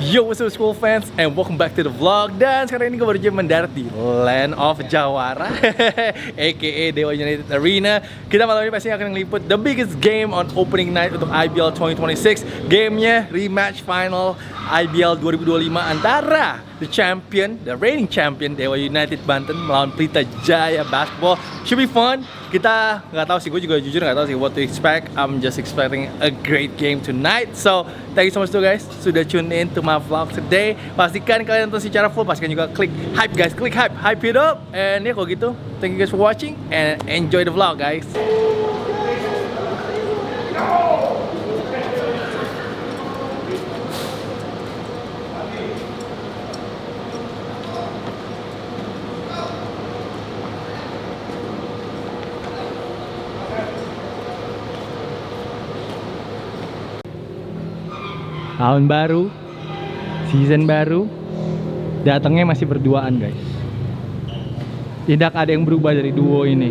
Yo, what's up school fans and welcome back to the vlog. Dan sekarang ini gue baru aja mendarat di Land of Jawara aka Dewa United Arena. Kita malam ini pasti akan ngeliput the biggest game on opening night untuk IBL 2026. Gamenya rematch final IBL 2025 antara the champion, the reigning champion Dewa United Banten melawan Pelita Jaya Basketball. Should be fun. Kita nggak tahu sih, gue juga jujur nggak tahu sih what to expect. I'm just expecting a great game tonight. So thank you so much tuh guys sudah tune in to my vlog today. Pastikan kalian nonton secara full, pastikan juga klik hype guys, klik hype it up. And ya kalau gitu, thank you guys for watching and enjoy the vlog guys. Tahun baru, season baru, datangnya masih berduaan guys. Tidak ada yang berubah dari duo ini.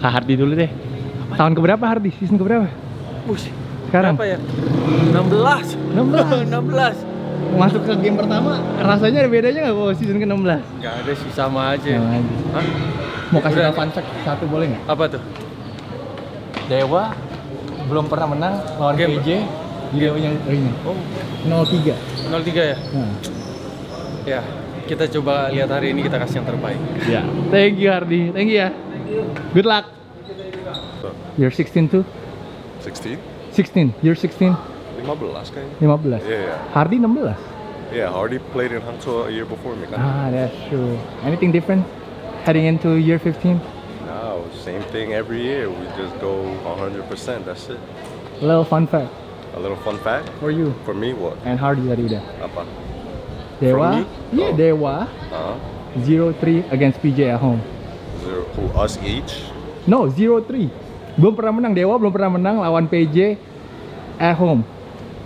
Hardy dulu deh. Tahun keberapa Hardy? Season keberapa? Sekarang? Berapa ya? 16 Masuk ke game pertama, rasanya ada bedanya nggak kalau season ke-16? Nggak ada sih, sama aja. Sama aja. Hah? Mau kasih tau fun fact satu boleh nggak? Apa tuh? Dewa belum pernah menang lawan Game. PJ di Dewa yang ini. Oh, 0-3. 03 ya? Nah. Ya, kita coba lihat hari ini, kita kasih yang terbaik. Ya. Thank you Hardy. Thank you ya. Good luck. You're 16 too? 16? 16. You're 16? 15 kayaknya. 15. Yeah. Hardy 16. Yeah, Hardy played in Hangzhou a year before me. Ah, that's true. Anything different heading into year 15? No, same thing every year. We just go 100%. That's it. A little fun fact A little fun fact for you for me, what? and Hardy tadi udah. Apa? Dewa, me? yeah, Oh. Dewa Uh-huh. 0-3 against PJ at home. Zero, who, us each? No, 0-3. Belum pernah menang, Dewa belum pernah menang lawan PJ at home.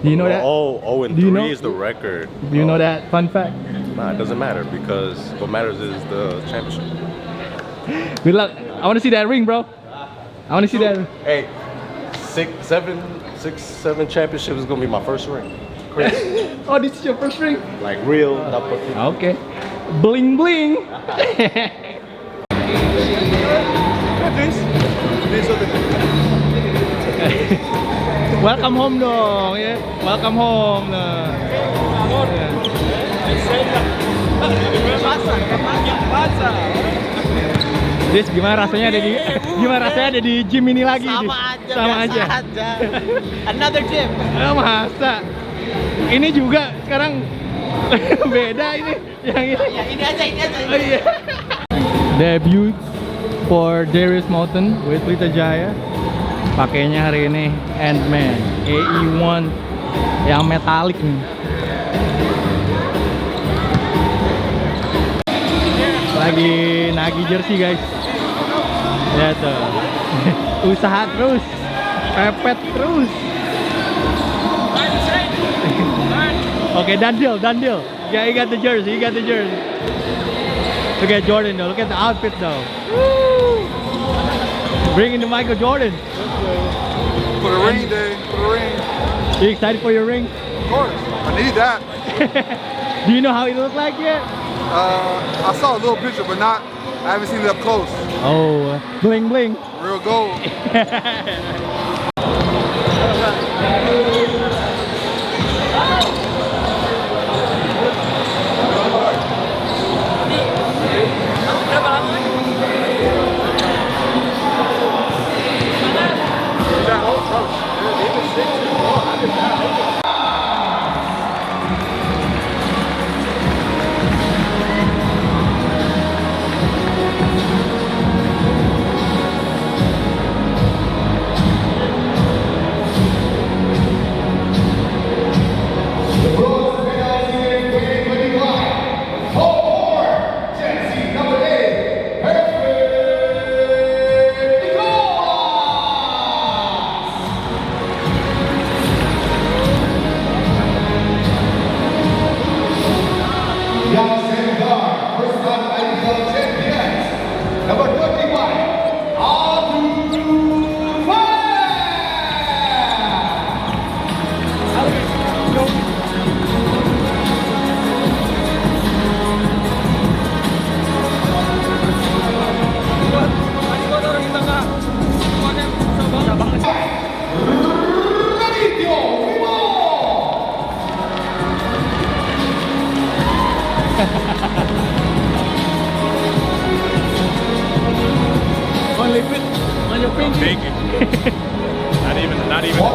Do you know that? Oh, and Do you 3 know- is the record. Do you know that fun fact? Nah, it doesn't matter because what matters is the championship. Good luck. I want to see that ring, bro. I want to see that. Hey, 7 championships is gonna be my first ring. Crazy. Oh, this is your first ring. Like real. Okay. Bling bling. Welcome home dong, ya. Welcome home. Nah. Dis, gimana rasanya ada di gym ini lagi? Sama aja. Another gym. Masa? Ini juga sekarang beda ini. Yang ini. Ya ini aja. Oh, iya. Debut for Darius Moulton with Pelita Jaya. Pakainya hari ini Ant-Man AE1 yang metalik nih. Lagi nagih jersey guys. Lihat tuh. Usaha terus, pepet terus. Oke, done deal. Yeah, he got the jersey. Look at Jordan though. Look at the outfit though. Woo! Bring in the Michael Jordan. For the ring day, You excited for your ring? Of course, I need that. Do you know how it look like yet? I saw a little picture, but I haven't seen it up close. Oh, bling bling. Real gold. Banyak pinky. Pinky. not even the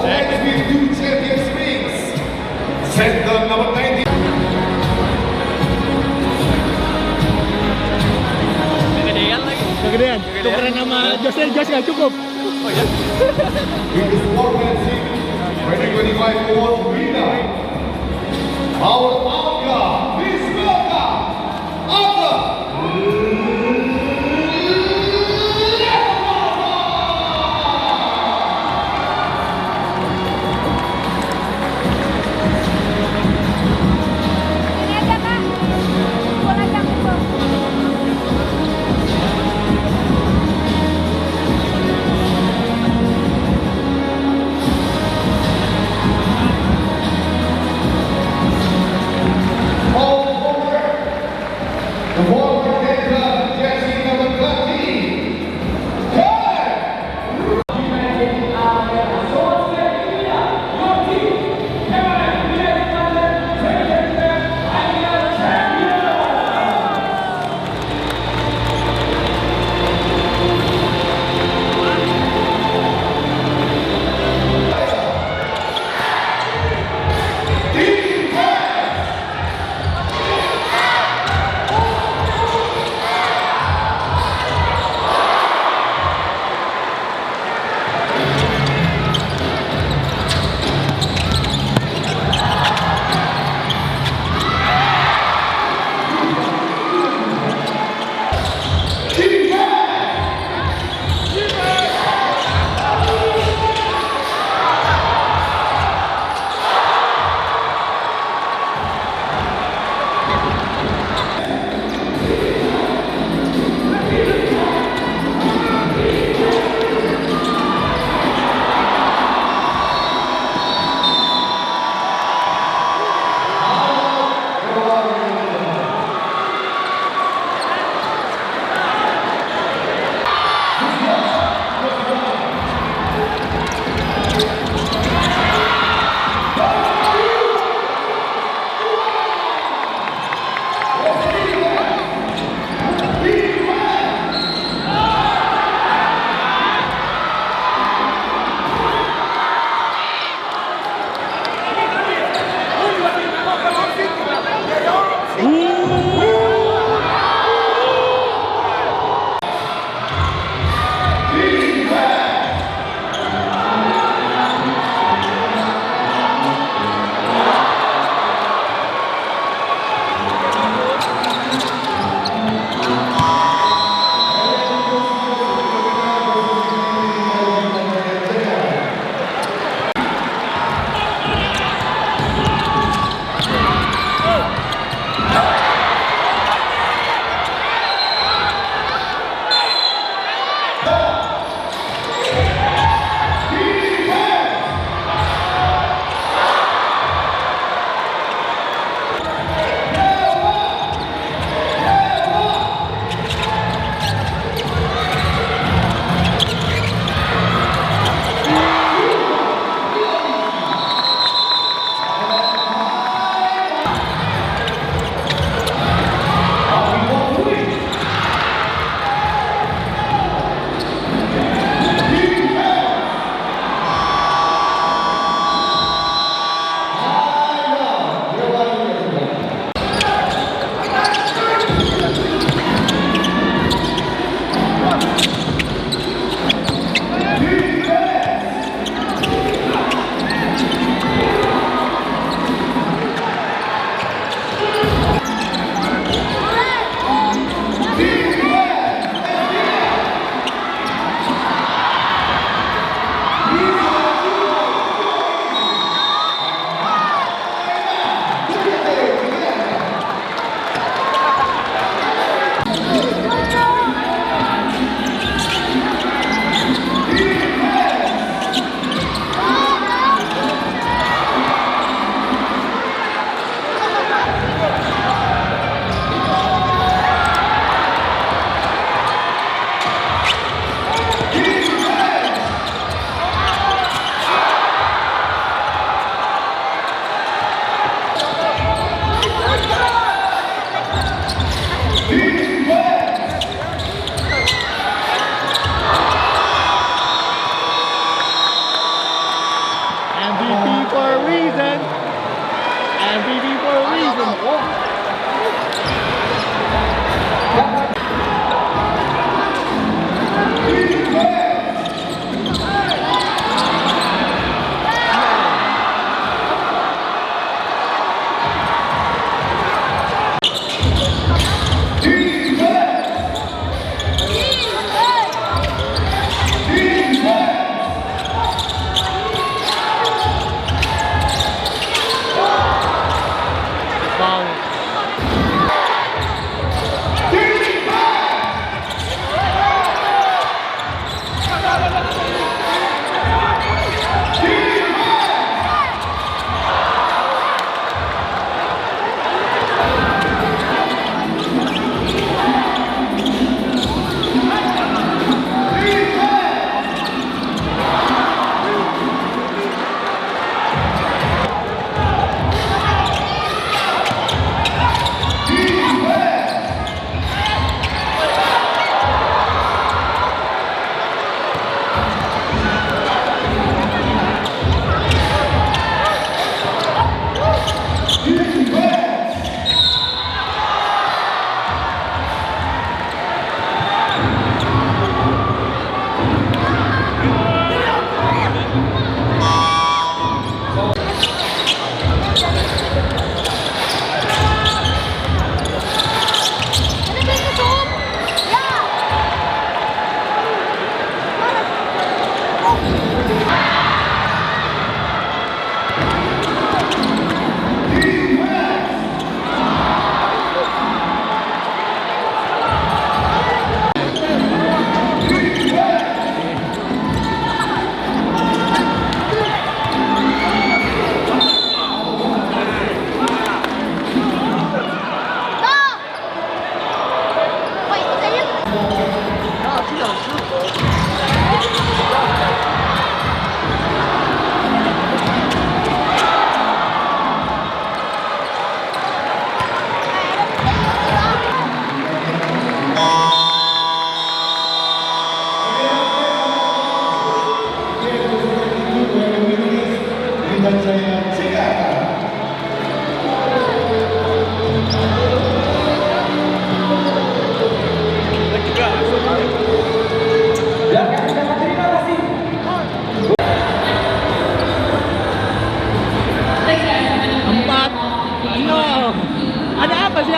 jacket. Kegedean lagi. Kegedean. Tukeran nama Jose nggak cukup. 2025 award winner, our Anka, please welcome Anka. Ini aja kak, pukul aja pukul.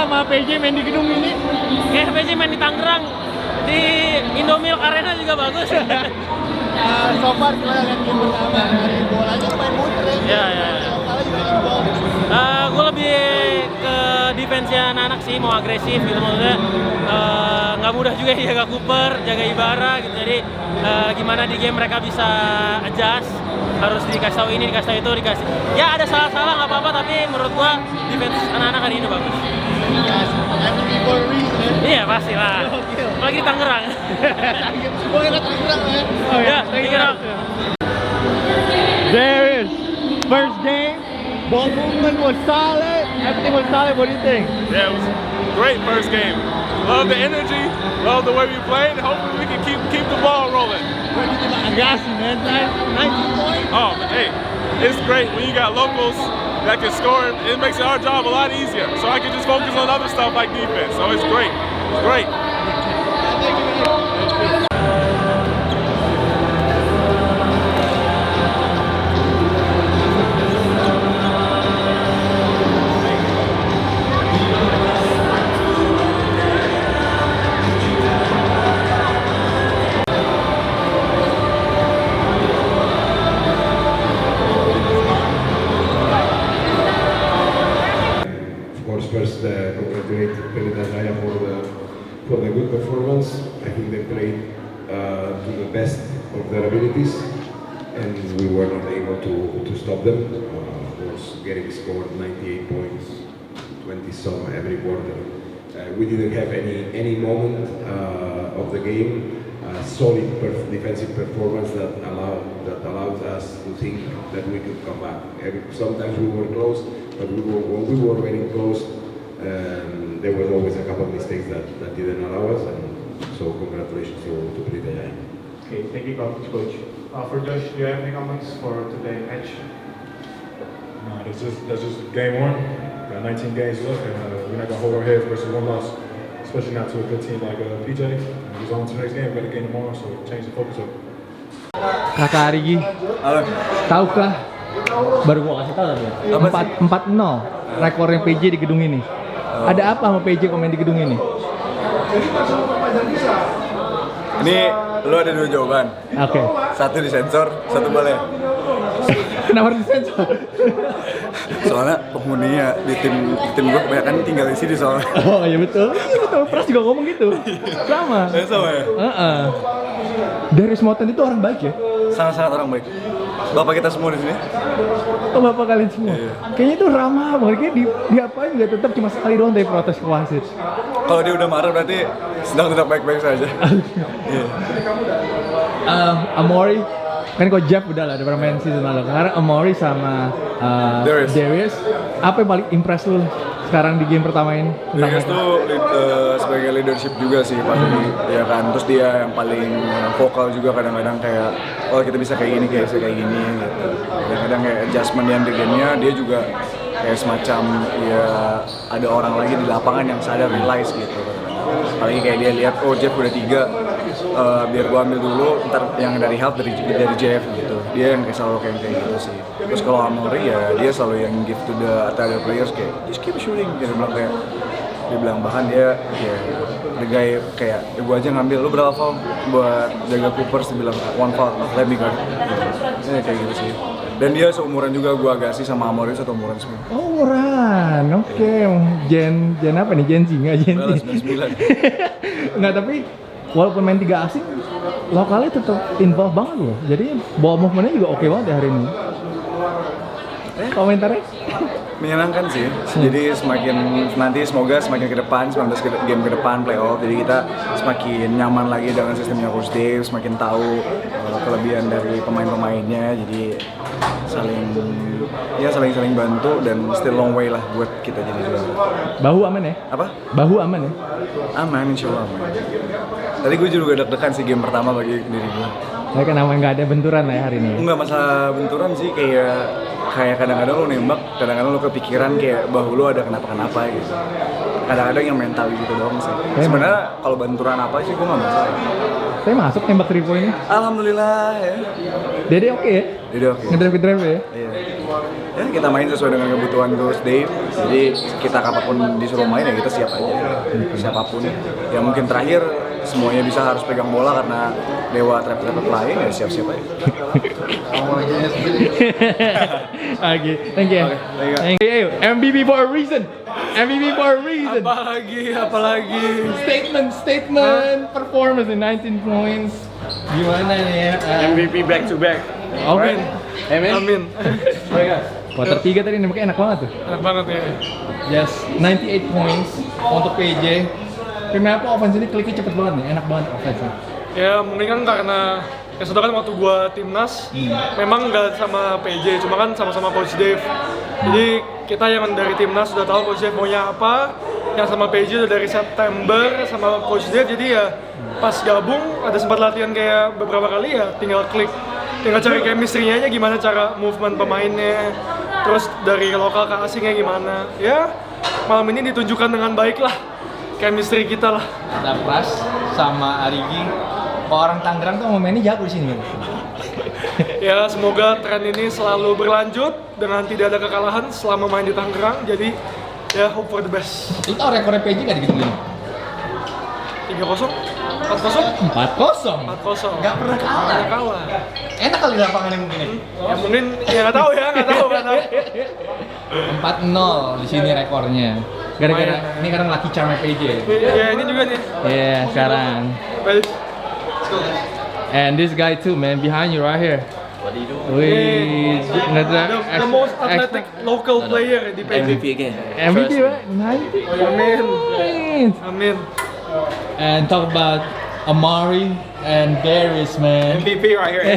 sama PJ main di gedung ini? Kayak PJ main di Tangerang, di Indomilk Arena juga bagus. So far gimana kan game pertama? Dari bolanya main muter ya? Iya. Gue lebih ke defense-nya anak-anak sih, mau agresif gitu maksudnya. Nggak mudah juga ya jaga Cooper, jaga Ibarra gitu. Jadi gimana di game mereka bisa adjust, harus dikasih tahu ini, dikasih tahu itu, dikasih. Ya ada salah-salah nggak apa-apa, tapi menurut gua defense anak-anak hari ini bagus. Iya pasti lah. Apalagi di Tangerang. Boleh ke Tangerang ya? Oh ya, Tangerang. There is first game. Ball movement was solid. Everything was solid. What do you think? Yeah, it was a great first game. Love the energy, love the way we played. Hopefully we can keep the ball rolling. What do you think about Agassi, man? 19 points? Oh, hey, it's great when you got locals that can score. It makes our job a lot easier. So I can just focus on other stuff like defense. So it's great. It's great. First, congratulate Pelita Jaya for the good performance. I think they played to the best of their abilities, and we were not able to stop them. Was getting scored 98 points, 20 some every quarter. We didn't have any moment of the game solid defensive performance that allowed us to think that we could come back. Sometimes we were close, but when we were very close. There was always a couple of mistakes that didn't allow us, and so congratulations to Pelita Jaya. Okay, thank you, Coach. For Josh, do you have any comments for today's match? No, that's just game one. Got 19 games left, and we're not gonna hold our heads versus one loss, especially not to a good team like PJ. He's on to the next game. We got a game tomorrow, so change the focus up. Kakak Arigi, tahukah? Baru gua kasih tahu tadi ya. 4-0 rekornya PJ di gedung ini. Ada apa sama PJ komen di gedung ini? Ini lo ada dua jawaban. Oke. Satu disensor, satu boleh. Kenapa disensor? Soalnya penghuninya di tim gue kebanyakan tinggal di sini soalnya. Oh iya betul. Iya betul. Pras juga ngomong gitu. Sama. Sama ya? Darius Morton itu orang baik ya? Sangat-sangat orang baik. Bapak kita semua di sini. Oh, bapak kalian semua? Kayaknya itu ramah banget, kayak diapain nggak tetap cuma sekali doang dari protes ke wasit. Kalau dia udah marah berarti sedang tidak baik-baik saja. Amori, kan kok Jeff udah lah, udah pernah main season lalu. Sekarang Amori sama Darius, apa yang paling impress lu sekarang di game pertama ini? Darius tuh sebagai leadership juga sih pasti, ya kan. Terus dia yang paling vokal juga kadang-kadang kayak, oh kita bisa kayak gini, kayak gini gitu. Kadang-kadang kayak adjustment yang di game-nya dia juga kayak semacam ya ada orang lagi di lapangan yang sadar realize gitu. Apalagi kayak dia lihat, oh Jeff udah 3, biar gua ambil dulu, ntar yang dari help dari Jeff gitu. Dia yang kayak selalu kayak gitu sih. Terus kalau Amori ya dia selalu yang give to the other players kayak just keep shooting. Dia bilang bahkan dia ya the guy kayak ya gua aja ngambil, lu berapa foul buat jaga Coopers, dia bilang 1 foul, let me guard gitu. Ya, kayak gitu sih. Dan dia seumuran juga gua agak sih sama Amori, satu umuran semua. Oh, umuran, oke. Gen apa nih? Gen Z nggak Gen Z? 99. Nggak, tapi walaupun main 3 asing, lokalnya tetap involve banget loh. Jadi ball movementnya juga oke banget ya hari ini. Komentarnya? Menyenangkan sih. Jadi nanti semoga semakin ke depan, 19 game ke depan playoff. Jadi kita semakin nyaman lagi dengan sistemnya Coach Dave, semakin tahu kelebihan dari pemain-pemainnya. Jadi saling bantu dan still long way lah buat kita jadi juara. Bahu aman ya? Apa? Bahu aman ya? Aman, insyaallah aman. Tadi gue juga deg-degan sih game pertama bagi diri gue. Tapi kenapa nggak ada benturan lah ya hari ini? Enggak masalah benturan sih, kayak kadang-kadang lo nembak, kadang-kadang lo kepikiran kayak bahu lo ada kenapa-kenapa gitu. Kadang-kadang yang mental gitu doang sih. Sebenarnya kalau benturan apa sih gue nggak masalah. Saya masuk nembak 3 point-nya. Alhamdulillah ya. Dede oke ya? Dede oke. Ngedrive ya? Iya. Ya kita main sesuai dengan kebutuhan Coach Dave. Jadi kita kapanpun disuruh main ya kita siap aja. Siapapun. Ya mungkin terakhir semuanya bisa harus pegang bola karena dewa trap-trap lain ya siap-siap aja. Oke, thank you. Thank you. MVP for a reason. MVP for a reason. Apalagi. Statement performance in 19 points. Gimana nih ya? MVP back to back. Oke. Amin. Quarter 3 tadi nembaknya enak banget tuh. Enak banget ya. Yes, 98 points untuk PJ. Kenapa offense ini kliknya cepet banget nih? Enak banget offense-nya. Ya mungkin kan karena ya sudah kan waktu gua timnas memang nggak sama PJ, cuma kan sama-sama Coach Dave. Jadi kita yang dari timnas sudah tahu Coach Dave maunya apa, yang sama PJ udah dari September sama Coach Dave. Jadi ya pas gabung ada sempat latihan kayak beberapa kali ya tinggal cari chemistry-nya aja, gimana cara movement pemainnya, terus dari lokal ke asingnya gimana. Ya malam ini ditunjukkan dengan baik lah chemistry kita lah. Ada Pras sama Arigi. Orang Tangerang tuh mau mainnya jago di sini. Ya semoga tren ini selalu berlanjut dengan tidak ada kekalahan selama main di Tangerang. Jadi ya hope for the best. Lu tau rekornya PJ nggak digituin? 3-0, 4-0, 4-0. Nggak pernah kalah. Enak kali lapangannya mungkin ya? Ya mungkin ya nggak tahu. 4-0 di sini rekornya. Gara-gara ini kadang lucky charm PJ. Ya ini juga nih. Iya sekarang. And this guy too, man, behind you right here. What do you do? The most athletic local player di PJ. MVP again. MVP, right? 90 Amin. And talk about Amari and Darius, man. MVP right here.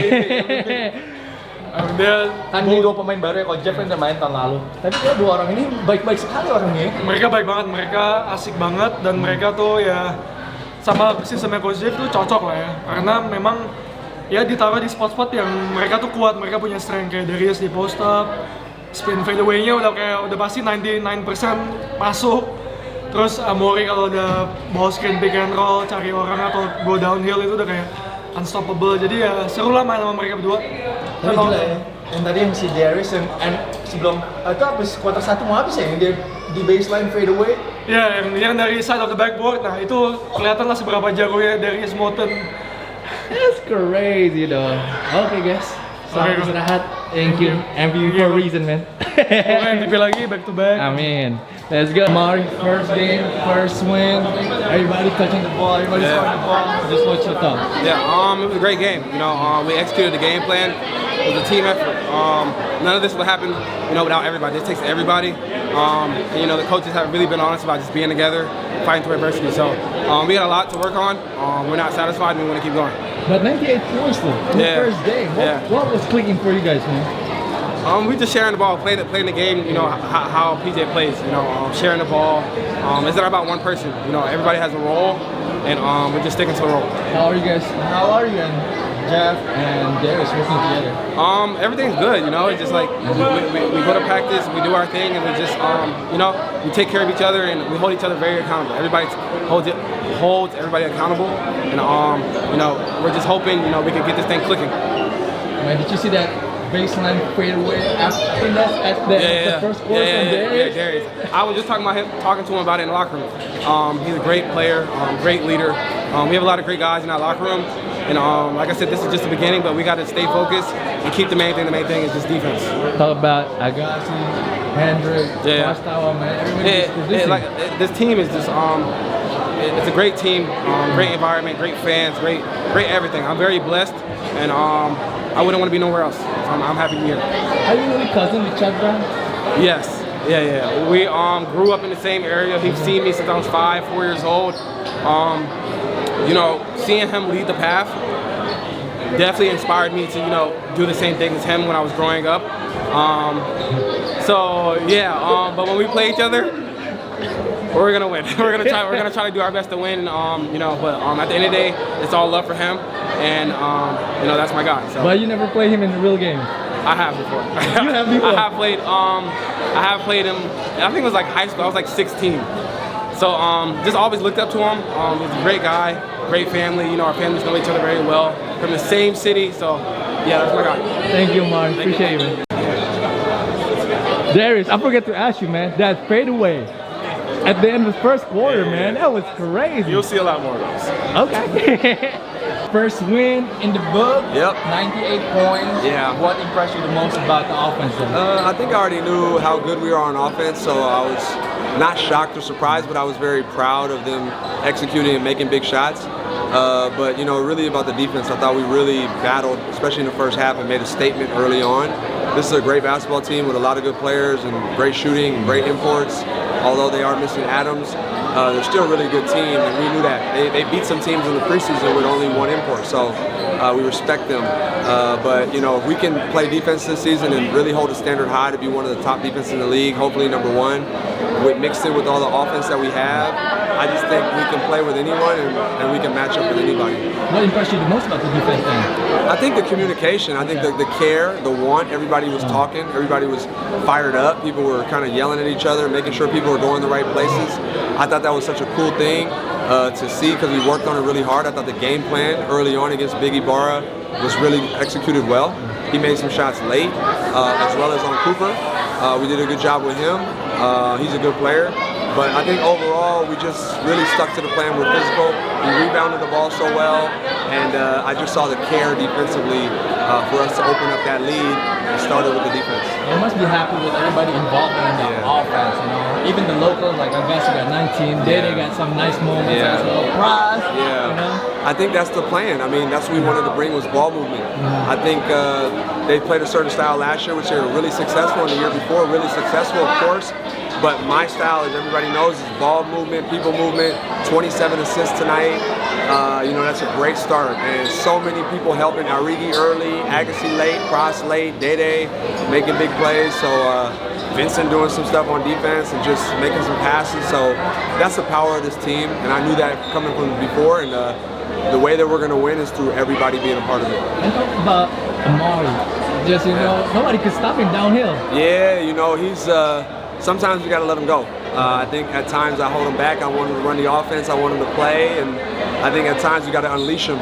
Kan ini 2 pemain baru ya, kalau Jeff kan udah main tahun lalu. Tapi ya 2 orang ini baik-baik sekali orangnya. Mereka baik banget, mereka asik banget dan mereka tuh ya sama sistemnya Coach Jeff tuh cocok lah ya. Karena memang ya ditaruh di spot-spot yang mereka tuh kuat, mereka punya strength kayak Darius di post up, spin fadeaway-nya udah pasti 99% masuk. Terus Amori kalau udah ball screen pick and roll, cari orang atau go downhill itu udah kayak unstoppable. Jadi ya seru lah main sama mereka berdua. Tapi gila ya. Yang tadi yang si Darius and sebelum itu habis quarter 1 mau habis ya yang dia di baseline fade away. Ya, yang dari side of the backboard. Nah, itu kelihatan lah seberapa jagonya Darius Morton. That's crazy though. Okay guys. Selamat istirahat. Thank you. MVP for a reason, man. Pokoknya MVP lagi back to back. Amin. Let's go. Mari, first game, first win. Everybody touching the ball, everybody scoring the ball. Just what's your thought? Yeah, it was a great game. You know, we executed the game plan. It was a team effort. None of this would happen, you know, without everybody. This takes everybody. And, you know, the coaches have really been honest about just being together, fighting through adversity. So we got a lot to work on. We're not satisfied, and we want to keep going. But 98 points though, in the first game. What was clicking for you guys, man? We just sharing the ball, playing the game. You know how PJ plays. You know, sharing the ball. It's not about one person. You know, everybody has a role, and we're just sticking to the role. How are you guys? How are you and Jeff and Darius working together? Everything's good. You know, it's just like we go to practice, we do our thing, and we just you know, we take care of each other, and we hold each other very accountable. Everybody holds everybody accountable, and you know, we're just hoping, you know, we can get this thing clicking. Man, did you see that baseline fadeaway? I think that's at the first quarter from Darius. Yeah, Darius. I was just talking to him about it in the locker room. He's a great player, great leader. We have a lot of great guys in that locker room. And like I said, this is just the beginning, but we got to stay focused and keep the main thing. The main thing is just defense. Talk about Agassi, Hendrick, Costello, man. Everybody this team is just it's a great team, great environment, great fans, great everything. I'm very blessed, and I wouldn't want to be nowhere else. So I'm happy to be here. Are you really cousin with Chuck Brown? Yes. Yeah. We grew up in the same area. He's seen me since I was 4 years old. You know, seeing him lead the path definitely inspired me to, you know, do the same thing as him when I was growing up. But when we play each other, we're gonna win. We're gonna try to do our best to win. You know, but at the end of the day, it's all love for him, and you know, that's my guy. So. But you never played him in the real game. I have before. You have before. I have played him. I think it was like high school. I was like 16. So just always looked up to him. He's a great guy, great family. You know, our families know each other very well. From the same city. So yeah, that's my guy. Thank you, Mark. Appreciate you, man. Darius, I forgot to ask you, man. That fadeaway at the end of the first quarter, man. That was crazy. You'll see a lot more of those. Okay. First win in the book. Yep. 98 points. Yeah. What impressed you the most about the offense? I think I already knew how good we are on offense, so I was not shocked or surprised, but I was very proud of them executing and making big shots. But, you know, really about the defense, I thought we really battled, especially in the first half, and made a statement early on. This is a great basketball team with a lot of good players and great shooting and great imports. Although they are missing Adams, they're still a really good team, and we knew that. They beat some teams in the preseason with only one import, so we respect them. But, you know, if we can play defense this season and really hold a standard high to be one of the top defenses in the league, hopefully #1, mixed in with all the offense that we have, I just think we can play with anyone and we can match up with anybody. What impressed you the most about the defense then? I think the communication, I think the care, the want, everybody was talking, everybody was fired up, people were kind of yelling at each other, making sure people were going the right places. I thought that was such a cool thing to see because we worked on it really hard. I thought the game plan early on against Big Ibarra was really executed well. He made some shots late, as well as on Cooper. We did a good job with him. He's a good player. But I think overall, we just really stuck to the plan. We're physical. We rebounded the ball so well, and I just saw the care defensively for us to open up that lead and started with the defense. You must be happy with everybody involved in the offense, you know. Even the locals, like I guess you got 19, they got some nice moments as well. Prize, you know. I think that's the plan. I mean, that's what we wanted to bring was ball movement. I think they played a certain style last year, which they were really successful, and the year before, really successful, of course. But my style, as everybody knows, is ball movement, people movement, 27 assists tonight. You know, that's a great start. And so many people helping. Arrigi early, Agassi late, Cross late, Dede making big plays. So Vincent doing some stuff on defense and just making some passes. So that's the power of this team. And I knew that coming from before. And the way that we're going to win is through everybody being a part of it. And talk about Amari. Just, you know, nobody could stop him downhill. Yeah, you know, he's... sometimes we got to let him go. I think at times I hold him back. I want him to run the offense. I want him to play. And I think at times we got to unleash him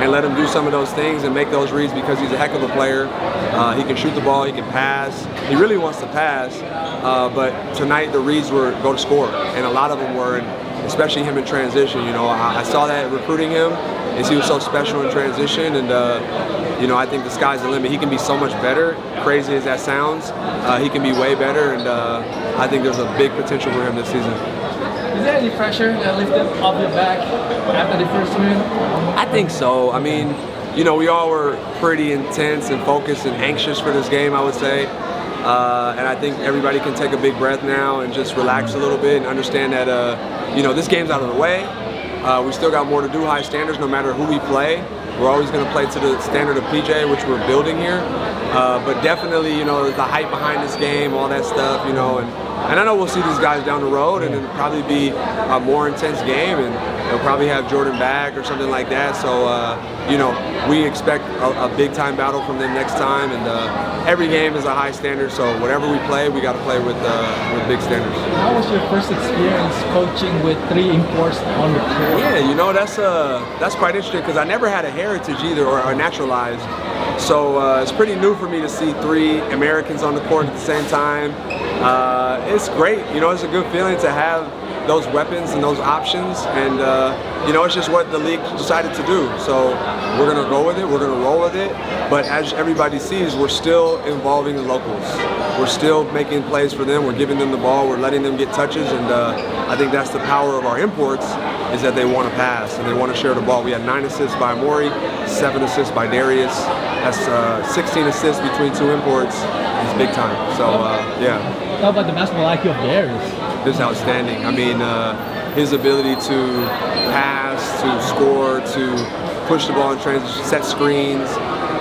and let him do some of those things and make those reads because he's a heck of a player. He can shoot the ball. He can pass. He really wants to pass. But tonight the reads were go to score. And a lot of them were, especially him in transition. You know, I saw that recruiting him is he was so special in transition. And, you know, I think the sky's the limit. He can be so much better, crazy as that sounds. He can be way better. And I think there's a big potential for him this season. Is there any pressure that lifted off your back after the first win? I think so. I mean, you know, we all were pretty intense and focused and anxious for this game, I would say. And I think everybody can take a big breath now and just relax a little bit and understand that, you know, this game's out of the way. We still got more to do, high standards, no matter who we play. We're always going to play to the standard of PJ, which we're building here. But definitely, you know, the hype behind this game, all that stuff, you know, and I know we'll see these guys down the road, and it'll probably be a more intense game, and they'll probably have Jordan back or something like that. So, you know, we expect a big-time battle from them next time, and every game is a high standard, so whatever we play, we got to play with big standards. How was your first experience coaching with 3 imports on the court? Yeah, you know, that's quite interesting because I never had a heritage either or naturalized. So it's pretty new for me to see 3 Americans on the court at the same time. It's great, you know, it's a good feeling to have those weapons and those options, and you know, it's just what the league decided to do. So we're gonna go with it, we're gonna roll with it, but as everybody sees, we're still involving the locals. We're still making plays for them, we're giving them the ball, we're letting them get touches, and I think that's the power of our imports, is that they want to pass and they want to share the ball. We had 9 assists by Amori, 7 assists by Darius. That's 16 assists between 2 imports. It's big time. So yeah. How about the basketball IQ of Darius? This is outstanding. I mean, his ability to pass, to score, to push the ball in transition, set screens,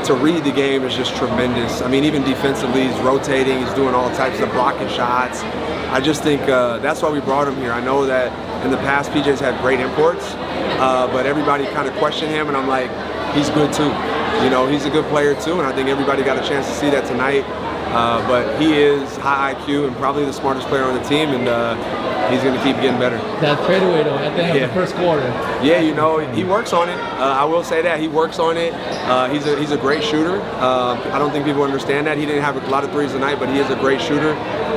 to read the game is just tremendous. I mean, even defensively, he's rotating, he's doing all types of blocking shots. I just think that's why we brought him here. I know that in the past, PJ's had great imports, but everybody kind of questioned him, and I'm like, he's good too. You know, he's a good player too, and I think everybody got a chance to see that tonight. But he is high IQ and probably the smartest player on the team, and he's going to keep getting better. That fadeaway though, at the end of the first quarter. Yeah, you know, he works on it. I will say that he works on it. He's a great shooter. I don't think people understand that. He didn't have a lot of threes tonight, but he is a great shooter.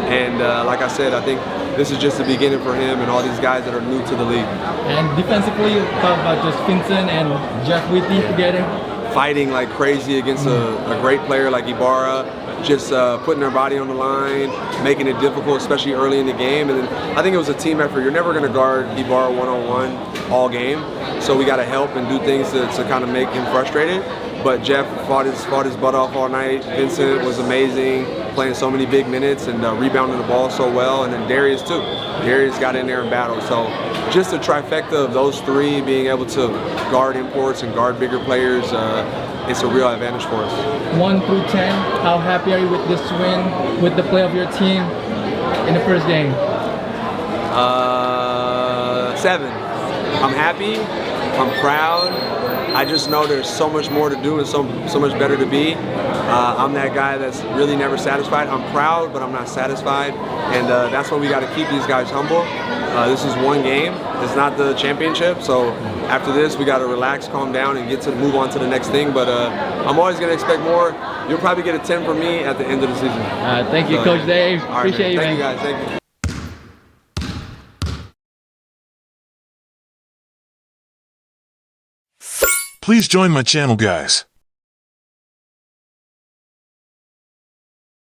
And like I said, I think this is just the beginning for him and all these guys that are new to the league. And defensively, you talk about just Vincent and Jeff Whitty together. Fighting like crazy against a great player like Ibarra, just putting their body on the line, making it difficult, especially early in the game. And then I think it was a team effort. You're never going to guard Ibarra one-on-one all game, so we got to help and do things to kind of make him frustrated. But Jeff fought his butt off all night. Vincent was amazing, playing so many big minutes and rebounding the ball so well. And then Darius too. Darius got in there and battled. So just a trifecta of those 3 being able to guard imports and guard bigger players, it's a real advantage for us. 1 through 10, how happy are you with this win, with the play of your team in the first game? 7. I'm happy. I'm proud. I just know there's so much more to do and so much better to be. I'm that guy that's really never satisfied. I'm proud, but I'm not satisfied, and that's why we got to keep these guys humble. This is one game. It's not the championship, so after this, we got to relax, calm down, and move on to the next thing. But I'm always going to expect more. You'll probably get a 10 from me at the end of the season. Thank you, Coach Dave. Right, appreciate you, man. Thank you, guys. Thank you. Please join my channel, guys.